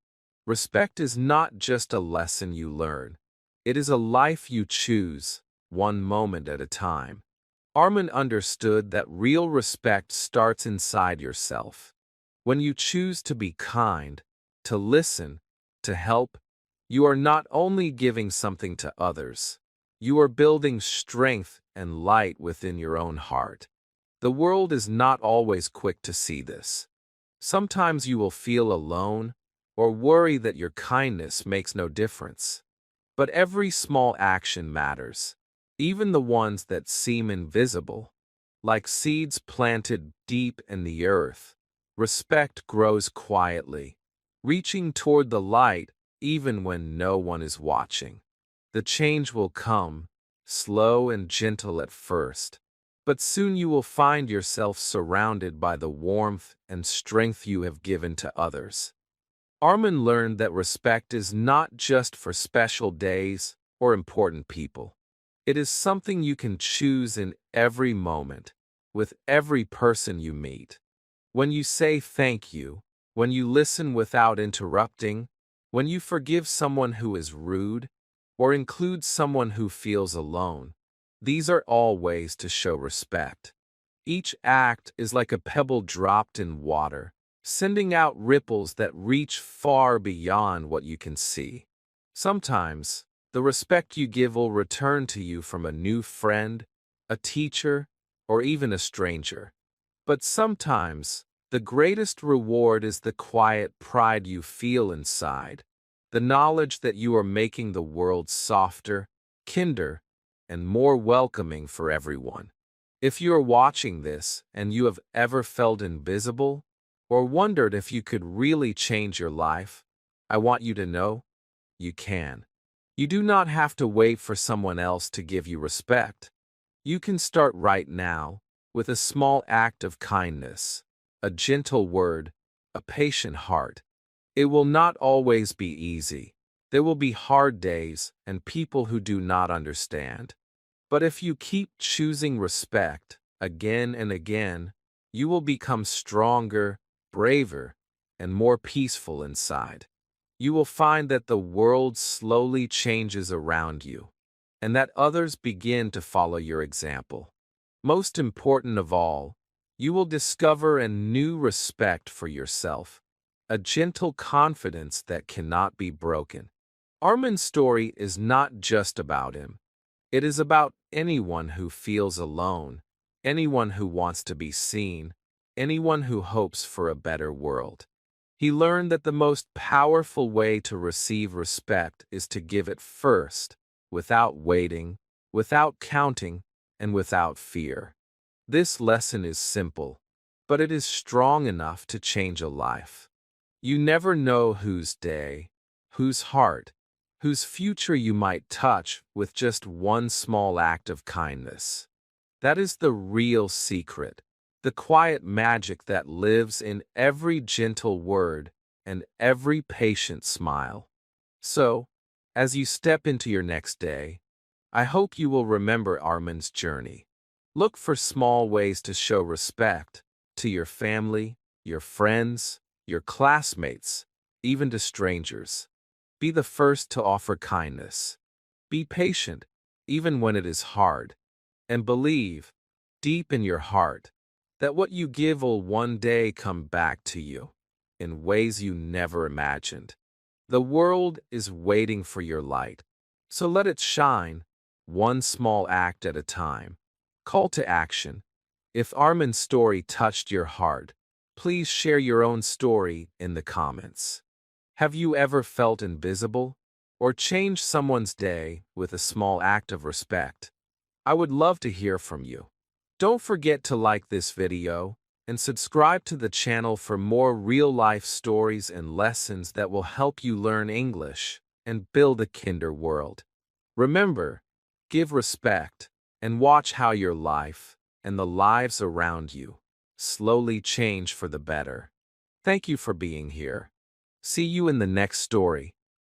Respect is not just a lesson you learn. It is a life you choose, one moment at a time. Armin understood that real respect starts inside yourself. When you choose to be kind, to listen, to help, you are not only giving something to others, you are building strength and light within your own heart. The world is not always quick to see this. Sometimes you will feel alone or worry that your kindness makes no difference. But every small action matters, even the ones that seem invisible. Like seeds planted deep in the earth, respect grows quietly, reaching toward the light even when no one is watching. The change will come, slow and gentle at first, but soon you will find yourself surrounded by the warmth and strength you have given to others. Armin learned that respect is not just for special days or important people. It is something you can choose in every moment, with every person you meet. When you say thank you, when you listen without interrupting, when you forgive someone who is rude, or include someone who feels alone, these are all ways to show respect. Each act is like a pebble dropped in water, sending out ripples that reach far beyond what you can see. Sometimes, the respect you give will return to you from a new friend, a teacher, or even a stranger. But sometimes, the greatest reward is the quiet pride you feel inside, the knowledge that you are making the world softer, kinder, and more welcoming for everyone. If you are watching this and you have ever felt invisible, or wondered if you could really change your life, I want you to know, you can. You do not have to wait for someone else to give you respect. You can start right now with a small act of kindness, a gentle word, a patient heart. It will not always be easy. There will be hard days and people who do not understand. But if you keep choosing respect again and again, you will become stronger, braver, and more peaceful inside. You will find that the world slowly changes around you, and that others begin to follow your example. Most important of all, you will discover a new respect for yourself, a gentle confidence that cannot be broken. Armin's story is not just about him. It is about anyone who feels alone, anyone who wants to be seen, anyone who hopes for a better world. He learned that the most powerful way to receive respect is to give it first, without waiting, without counting, and without fear. This lesson is simple, but it is strong enough to change a life. You never know whose day, whose heart, whose future you might touch with just one small act of kindness. That is the real secret, the quiet magic that lives in every gentle word and every patient smile. So, as you step into your next day, I hope you will remember Armin's journey. Look for small ways to show respect to your family, your friends, your classmates, even to strangers. Be the first to offer kindness. Be patient, even when it is hard. And believe, deep in your heart, that what you give will one day come back to you in ways you never imagined. The world is waiting for your light. So let it shine, one small act at a time. Call to action. If Armin's story touched your heart, please share your own story in the comments. Have you ever felt invisible or changed someone's day with a small act of respect? I would love to hear from you. Don't forget to like this video and subscribe to the channel for more real-life stories and lessons that will help you learn English and build a kinder world. Remember, give respect and watch how your life and the lives around you slowly change for the better. Thank you for being here. See you in the next story.